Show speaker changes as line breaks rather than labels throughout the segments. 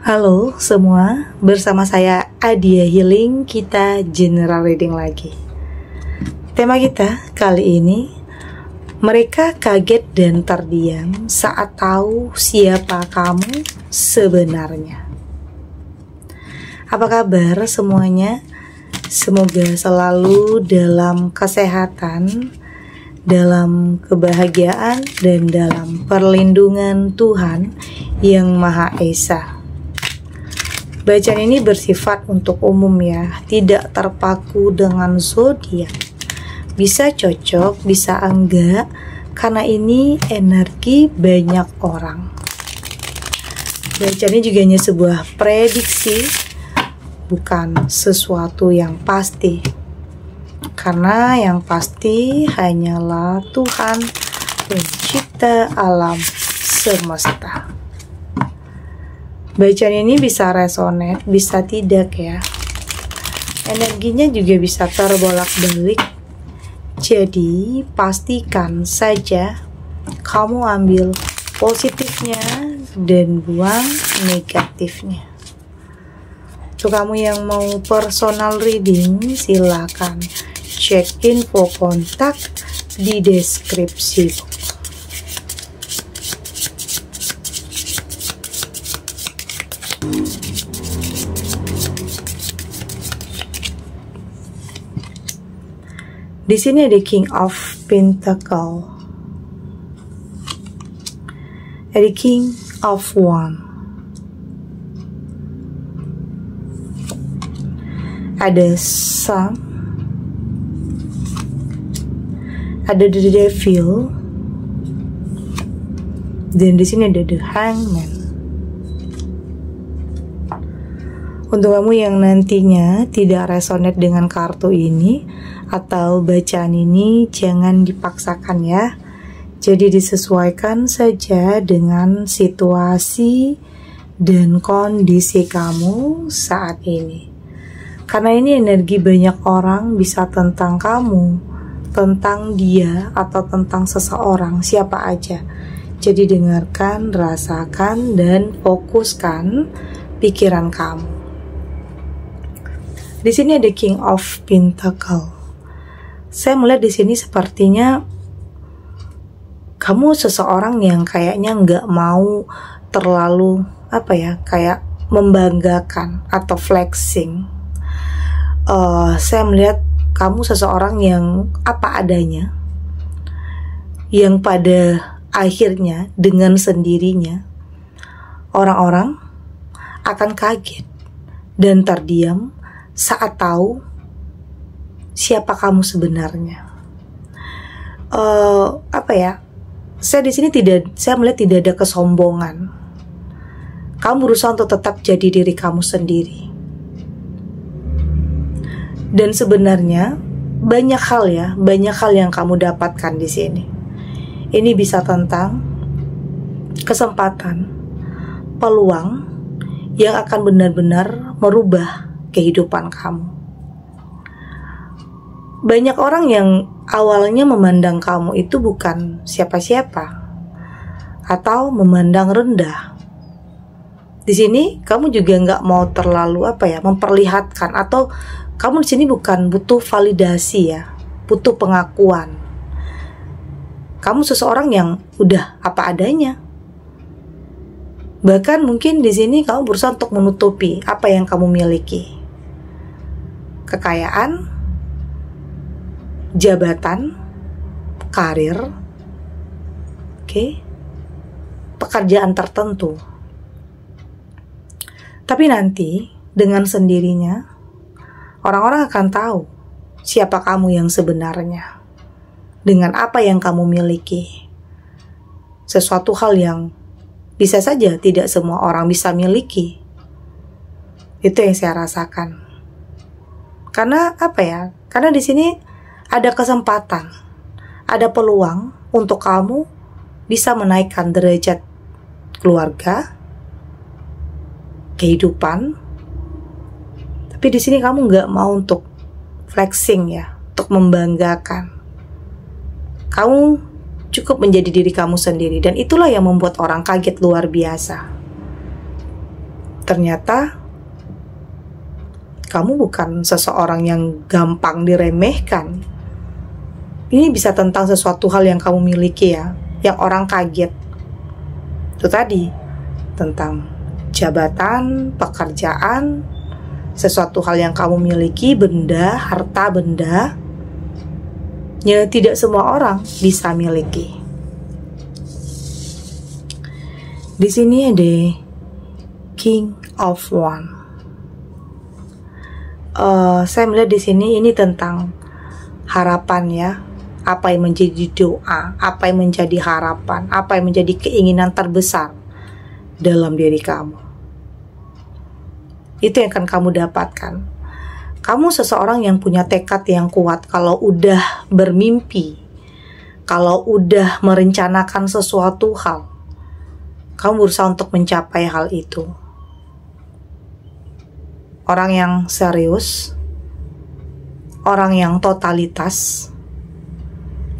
Halo semua, bersama saya Adia Healing, kita general reading lagi. Tema kita kali ini, mereka kaget dan terdiam saat tahu siapa kamu sebenarnya. Apa kabar semuanya? Semoga selalu dalam kesehatan, dalam kebahagiaan, dan dalam perlindungan Tuhan yang Maha Esa. Bacaan ini bersifat untuk umum ya, tidak terpaku dengan zodiak. Bisa cocok, bisa enggak, karena ini energi banyak orang. Bacaan ini juga hanya sebuah prediksi, bukan sesuatu yang pasti. Karena yang pasti hanyalah Tuhan pencipta alam semesta. Bacaan ini bisa resonate, bisa tidak ya. Energinya juga bisa terbolak-balik. Jadi pastikan saja kamu ambil positifnya dan buang negatifnya. Untuk kamu yang mau personal reading, silakan cek info kontak di deskripsi. Di sini ada King of Pentacle, ada King of Wand, ada Sun, ada The Devil, dan di sini ada The Hangman. Untuk kamu yang nantinya tidak resonate dengan kartu ini atau bacaan ini, jangan dipaksakan ya. Jadi disesuaikan saja dengan situasi dan kondisi kamu saat ini. Karena ini energi banyak orang, bisa tentang kamu, tentang dia, atau tentang seseorang, siapa aja. Jadi dengarkan, rasakan, dan fokuskan pikiran kamu. Di sini ada King of Pentacle. Saya melihat di sini sepertinya kamu seseorang yang kayaknya nggak mau terlalu kayak membanggakan atau flexing. Saya melihat kamu seseorang yang apa adanya, yang pada akhirnya dengan sendirinya orang-orang akan kaget dan terdiam saat tahu siapa kamu sebenarnya. Saya di sini saya melihat tidak ada kesombongan. Kamu berusaha untuk tetap jadi diri kamu sendiri. Dan sebenarnya banyak hal yang kamu dapatkan di sini. Ini bisa tentang kesempatan, peluang yang akan benar-benar merubah kehidupan kamu. Banyak orang yang awalnya memandang kamu itu bukan siapa-siapa atau memandang rendah. Di sini kamu juga nggak mau terlalu memperlihatkan, atau kamu di sini bukan butuh validasi ya, butuh pengakuan. Kamu seseorang yang udah apa adanya. Bahkan mungkin di sini kamu berusaha untuk menutupi apa yang kamu miliki. Kekayaan, jabatan, karir, pekerjaan tertentu. Tapi nanti dengan sendirinya orang-orang akan tahu siapa kamu yang sebenarnya, dengan apa yang kamu miliki. Sesuatu hal yang bisa saja tidak semua orang bisa miliki. Itu yang saya rasakan. Karena Karena di sini ada kesempatan, ada peluang untuk kamu bisa menaikkan derajat keluarga, kehidupan. Tapi di sini kamu nggak mau untuk flexing ya, untuk membanggakan. Kamu cukup menjadi diri kamu sendiri, dan itulah yang membuat orang kaget luar biasa. ternyata kamu bukan seseorang yang gampang diremehkan. Ini bisa tentang sesuatu hal yang kamu miliki ya, yang orang kaget. Itu tadi, tentang jabatan, pekerjaan, sesuatu hal yang kamu miliki, benda, harta benda, yang tidak semua orang bisa miliki. Di sini ada King of Wands. Saya melihat di sini ini tentang harapan ya. Apa yang menjadi doa, apa yang menjadi harapan, apa yang menjadi keinginan terbesar dalam diri kamu. Itu yang akan kamu dapatkan. Kamu seseorang yang punya tekad yang kuat. Kalau udah bermimpi, kalau udah merencanakan sesuatu hal, kamu berusaha untuk mencapai hal itu. Orang yang serius, orang yang totalitas.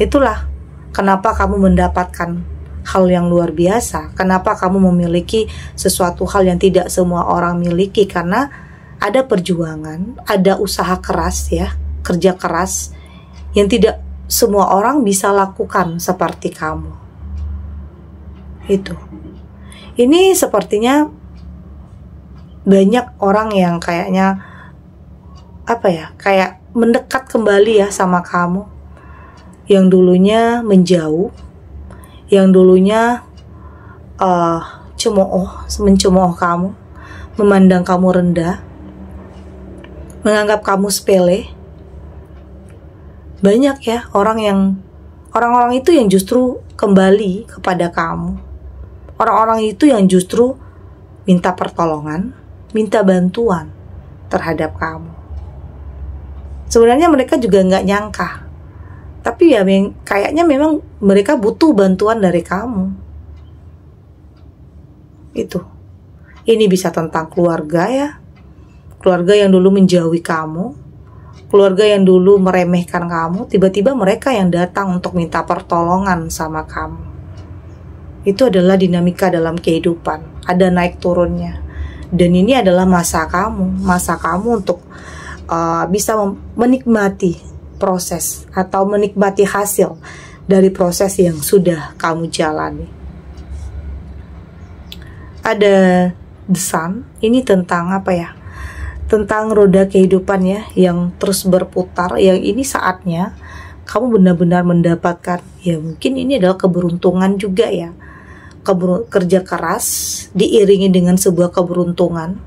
Itulah kenapa kamu mendapatkan hal yang luar biasa. Kenapa kamu memiliki sesuatu hal yang tidak semua orang miliki, karena ada perjuangan, ada usaha keras ya, kerja keras yang tidak semua orang bisa lakukan seperti kamu. Itu. Ini sepertinya banyak orang yang kayaknya kayak mendekat kembali ya sama kamu, yang dulunya menjauh, yang dulunya mencemooh kamu, memandang kamu rendah, menganggap kamu sepele. Banyak ya orang-orang itu yang justru kembali kepada kamu. Orang-orang itu yang justru minta pertolongan, minta bantuan terhadap kamu. Sebenarnya mereka juga nggak nyangka, tapi ya kayaknya memang mereka butuh bantuan dari kamu. Itu. Ini bisa tentang keluarga ya. Keluarga yang dulu menjauhi kamu, keluarga yang dulu meremehkan kamu, tiba-tiba mereka yang datang untuk minta pertolongan sama kamu. Itu adalah dinamika dalam kehidupan. Ada naik turunnya. Dan ini adalah masa kamu untuk bisa menikmati proses atau menikmati hasil dari proses yang sudah kamu jalani. Ada The Sun, ini tentang apa ya? Tentang roda kehidupan ya, yang terus berputar, yang ini saatnya kamu benar-benar mendapatkan, ya mungkin ini adalah keberuntungan juga ya. Kerja keras diiringi dengan sebuah keberuntungan,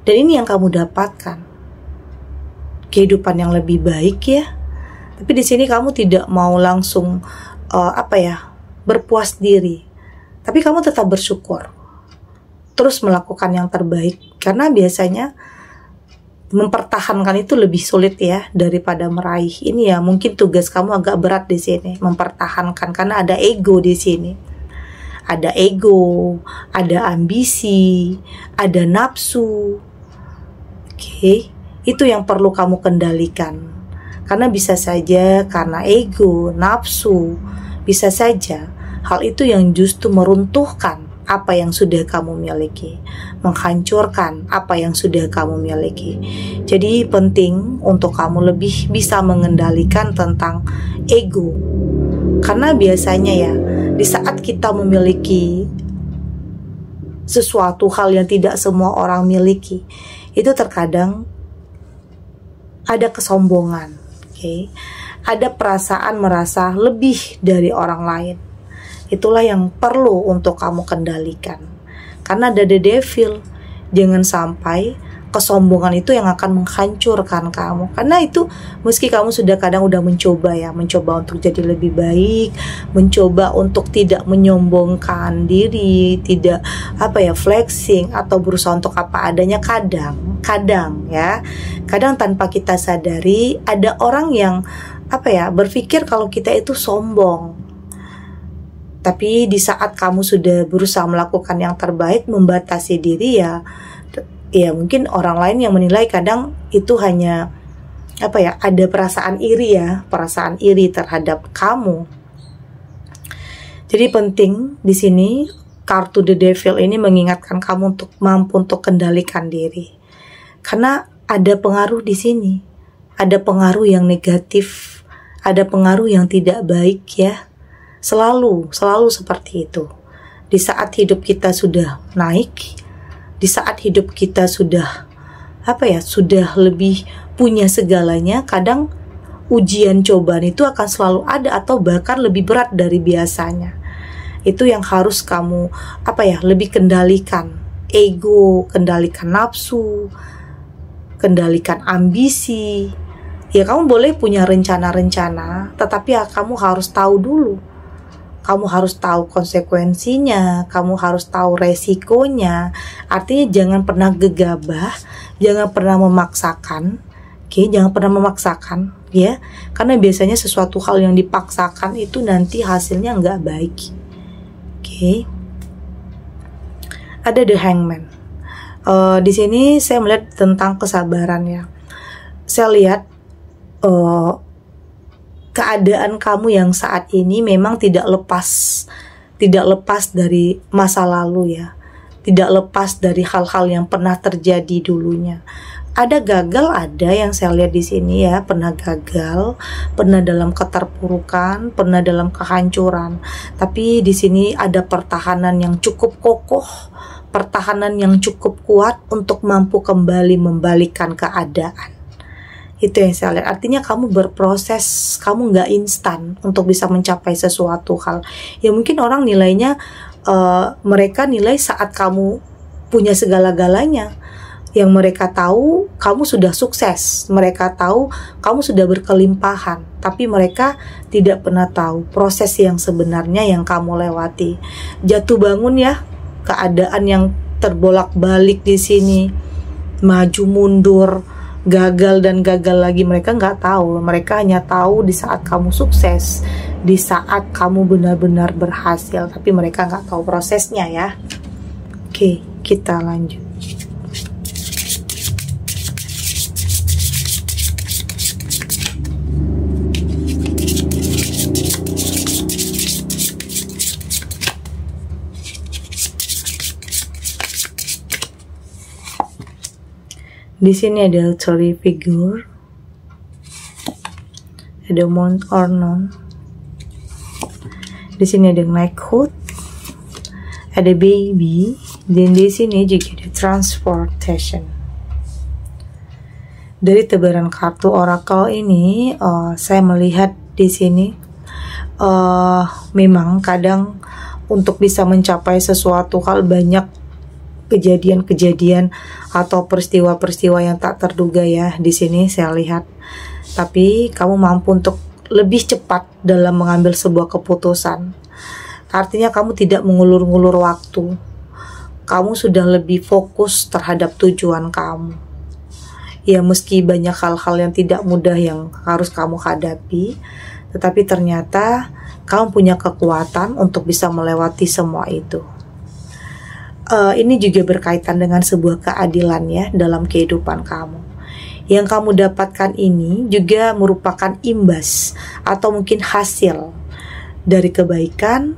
dan ini yang kamu dapatkan, kehidupan yang lebih baik ya. Tapi di sini kamu tidak mau langsung berpuas diri, tapi kamu tetap bersyukur, terus melakukan yang terbaik, karena biasanya mempertahankan itu lebih sulit ya daripada meraih. Ini ya mungkin tugas kamu agak berat di sini, mempertahankan, karena ada ego di sini. Ada ego, ada ambisi, ada nafsu. Oke, itu yang perlu kamu kendalikan. Karena bisa saja karena ego, nafsu, bisa saja hal itu yang justru meruntuhkan apa yang sudah kamu miliki, menghancurkan apa yang sudah kamu miliki. Jadi penting untuk kamu lebih bisa mengendalikan tentang ego. Karena biasanya ya, di saat kita memiliki sesuatu hal yang tidak semua orang miliki, itu terkadang ada kesombongan, ada perasaan merasa lebih dari orang lain. Itulah yang perlu untuk kamu kendalikan. Karena ada the devil. Jangan sampai kesombongan itu yang akan menghancurkan kamu. Karena itu meski kamu sudah kadang udah mencoba untuk jadi lebih baik, mencoba untuk tidak menyombongkan diri, tidak flexing atau berusaha untuk apa adanya, kadang tanpa kita sadari ada orang yang berpikir kalau kita itu sombong. Tapi di saat kamu sudah berusaha melakukan yang terbaik, membatasi diri ya mungkin orang lain yang menilai kadang itu hanya ada perasaan iri terhadap kamu. Jadi penting di sini kartu The Devil ini mengingatkan kamu untuk mampu untuk kendalikan diri. Karena ada pengaruh di sini. Ada pengaruh yang negatif, ada pengaruh yang tidak baik ya. Selalu seperti itu. Di saat hidup kita sudah naik, di saat hidup kita sudah sudah lebih punya segalanya, kadang ujian cobaan itu akan selalu ada atau bahkan lebih berat dari biasanya. Itu yang harus kamu lebih kendalikan. Ego, kendalikan nafsu, kendalikan ambisi. Ya, kamu boleh punya rencana-rencana, tetapi ya kamu harus tahu dulu. Kamu harus tahu konsekuensinya, kamu harus tahu resikonya. Artinya jangan pernah gegabah, jangan pernah memaksakan. Oke, jangan pernah memaksakan ya. Karena biasanya sesuatu hal yang dipaksakan itu nanti hasilnya nggak baik. Oke. Ada The Hangman. Di sini saya melihat tentang kesabaran ya. Saya lihat keadaan kamu yang saat ini memang tidak lepas dari masa lalu ya, tidak lepas dari hal-hal yang pernah terjadi dulunya. Ada gagal, ada yang saya lihat di sini ya, pernah gagal, pernah dalam keterpurukan, pernah dalam kehancuran. Tapi di sini ada pertahanan yang cukup kokoh, pertahanan yang cukup kuat untuk mampu kembali membalikkan keadaan. Itu yang saya lihat. Artinya kamu berproses, kamu nggak instan untuk bisa mencapai sesuatu hal. Ya mungkin orang nilainya, mereka nilai saat kamu punya segala-galanya. Yang mereka tahu kamu sudah sukses, mereka tahu kamu sudah berkelimpahan, tapi mereka tidak pernah tahu proses yang sebenarnya yang kamu lewati. Jatuh bangun ya, keadaan yang terbolak-balik di sini, maju mundur, gagal dan gagal lagi, mereka nggak tahu. Mereka hanya tahu di saat kamu sukses, di saat kamu benar-benar berhasil, tapi mereka nggak tahu prosesnya ya. Oke, kita lanjut. Di sini ada authority figure, ada Mount Ornon. Di sini ada Knighthood, ada Baby, dan di sini juga ada Transportation. Dari tebaran kartu oracle ini, saya melihat di sini memang kadang untuk bisa mencapai sesuatu hal banyak kejadian-kejadian atau peristiwa-peristiwa yang tak terduga ya di sini saya lihat. Tapi kamu mampu untuk lebih cepat dalam mengambil sebuah keputusan. Artinya kamu tidak mengulur-ngulur waktu. Kamu sudah lebih fokus terhadap tujuan kamu. Ya meski banyak hal-hal yang tidak mudah yang harus kamu hadapi, tetapi ternyata kamu punya kekuatan untuk bisa melewati semua itu. Ini juga berkaitan dengan sebuah keadilan ya dalam kehidupan kamu. Yang kamu dapatkan ini juga merupakan imbas atau mungkin hasil dari kebaikan,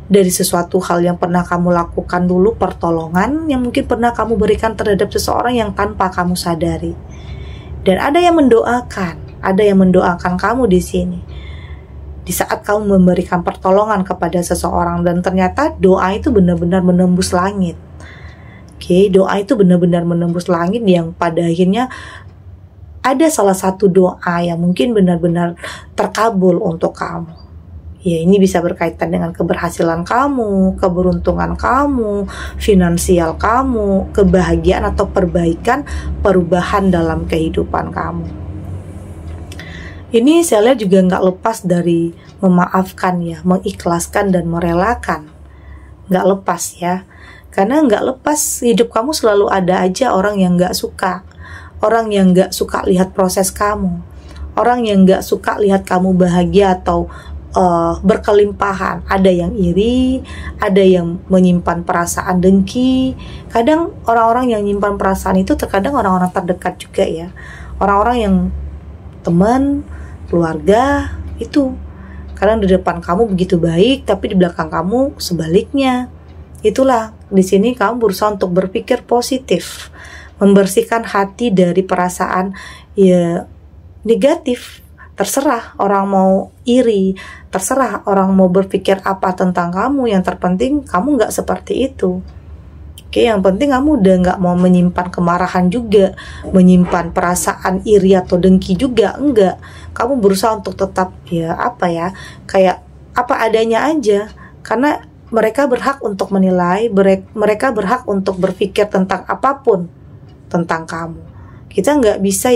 dari sesuatu hal yang pernah kamu lakukan dulu, pertolongan yang mungkin pernah kamu berikan terhadap seseorang yang tanpa kamu sadari. Dan ada yang mendoakan kamu di sini. Di saat kamu memberikan pertolongan kepada seseorang dan ternyata doa itu benar-benar menembus langit. Doa itu benar-benar menembus langit yang pada akhirnya ada salah satu doa yang mungkin benar-benar terkabul untuk kamu. Ya, ini bisa berkaitan dengan keberhasilan kamu, keberuntungan kamu, finansial kamu, kebahagiaan atau perubahan dalam kehidupan kamu. Ini saya lihat juga nggak lepas dari memaafkan ya, mengikhlaskan dan merelakan. Nggak lepas ya, karena nggak lepas hidup kamu selalu ada aja orang yang nggak suka. Orang yang nggak suka lihat proses kamu. Orang yang nggak suka lihat kamu bahagia atau berkelimpahan. Ada yang iri, ada yang menyimpan perasaan dengki. Kadang orang-orang yang menyimpan perasaan itu terkadang orang-orang terdekat juga ya. Orang-orang yang teman, keluarga itu Kadang di depan kamu begitu baik, tapi di belakang kamu sebaliknya. Itulah, di sini kamu berusaha untuk berpikir positif, membersihkan hati dari perasaan ya negatif. Terserah orang mau iri, terserah orang mau berpikir apa tentang kamu, yang terpenting kamu nggak seperti itu. Oke, yang penting kamu udah nggak mau menyimpan kemarahan juga, menyimpan perasaan iri atau dengki juga, enggak. Kamu berusaha untuk tetap kayak apa adanya aja, karena mereka berhak untuk menilai, mereka berhak untuk berpikir tentang apapun tentang kamu. Kita nggak bisa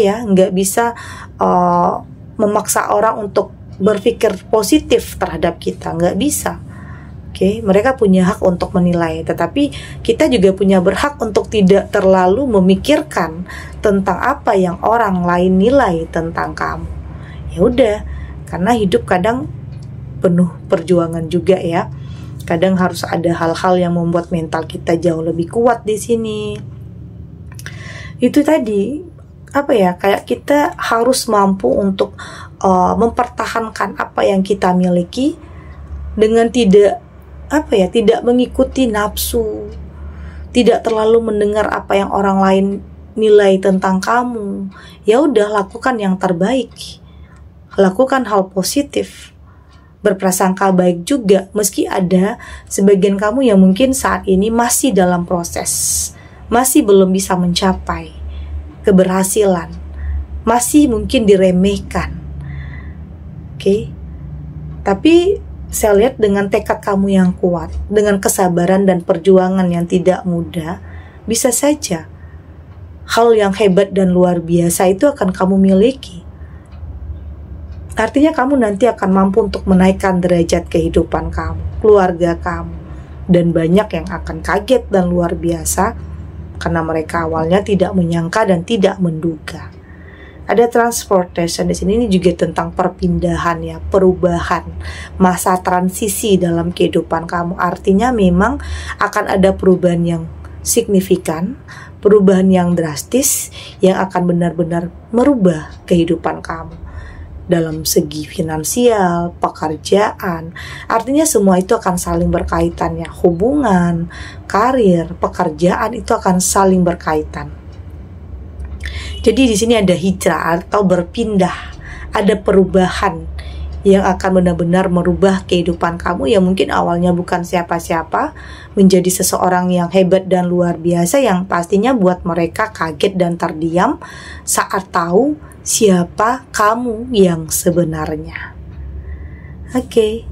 memaksa orang untuk berpikir positif terhadap kita, nggak bisa. Oke, mereka punya hak untuk menilai, tetapi kita juga punya berhak untuk tidak terlalu memikirkan tentang apa yang orang lain nilai tentang kamu. Ya udah, karena hidup kadang penuh perjuangan juga ya. Kadang harus ada hal-hal yang membuat mental kita jauh lebih kuat di sini. Itu tadi kayak kita harus mampu untuk mempertahankan apa yang kita miliki dengan tidak mengikuti nafsu, tidak terlalu mendengar apa yang orang lain nilai tentang kamu. Ya udah, lakukan yang terbaik, lakukan hal positif, berprasangka baik juga, meski ada sebagian kamu yang mungkin saat ini masih dalam proses, masih belum bisa mencapai keberhasilan, masih mungkin diremehkan. Oke. Tapi saya lihat dengan tekad kamu yang kuat, dengan kesabaran dan perjuangan yang tidak mudah, bisa saja hal yang hebat dan luar biasa itu akan kamu miliki. Artinya kamu nanti akan mampu untuk menaikkan derajat kehidupan kamu, keluarga kamu, dan banyak yang akan kaget dan luar biasa karena mereka awalnya tidak menyangka dan tidak menduga. Ada transportation di sini, ini juga tentang perpindahan ya, perubahan, masa transisi dalam kehidupan kamu. Artinya memang akan ada perubahan yang signifikan, perubahan yang drastis yang akan benar-benar merubah kehidupan kamu dalam segi finansial, pekerjaan. Artinya semua itu akan saling berkaitan ya. Hubungan, karir, pekerjaan itu akan saling berkaitan. Jadi di sini ada hijrah atau berpindah, ada perubahan yang akan benar-benar merubah kehidupan kamu yang mungkin awalnya bukan siapa-siapa menjadi seseorang yang hebat dan luar biasa, yang pastinya buat mereka kaget dan terdiam saat tahu siapa kamu yang sebenarnya. Oke,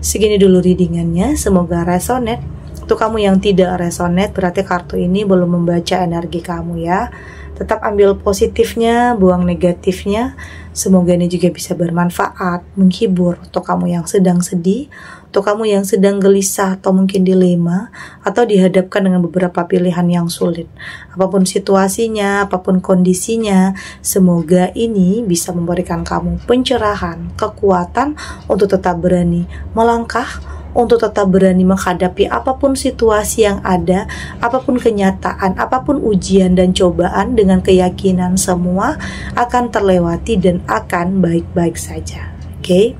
segini dulu readingannya, semoga resonate. Untuk kamu yang tidak resonate, berarti kartu ini belum membaca energi kamu ya. Tetap ambil positifnya, buang negatifnya. Semoga ini juga bisa bermanfaat, menghibur untuk kamu yang sedang sedih, untuk kamu yang sedang gelisah atau mungkin dilema, atau dihadapkan dengan beberapa pilihan yang sulit. Apapun situasinya, apapun kondisinya, semoga ini bisa memberikan kamu pencerahan, kekuatan untuk tetap berani melangkah, untuk tetap berani menghadapi apapun situasi yang ada, apapun kenyataan, apapun ujian dan cobaan, dengan keyakinan semua akan terlewati dan akan baik-baik saja. Oke?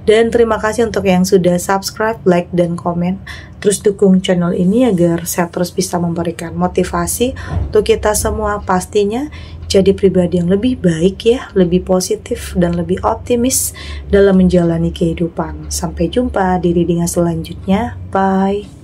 Dan terima kasih untuk yang sudah subscribe, like, dan komen. Terus dukung channel ini agar saya terus bisa memberikan motivasi untuk kita semua, pastinya jadi pribadi yang lebih baik ya, lebih positif dan lebih optimis dalam menjalani kehidupan. Sampai jumpa di readingan selanjutnya. Bye.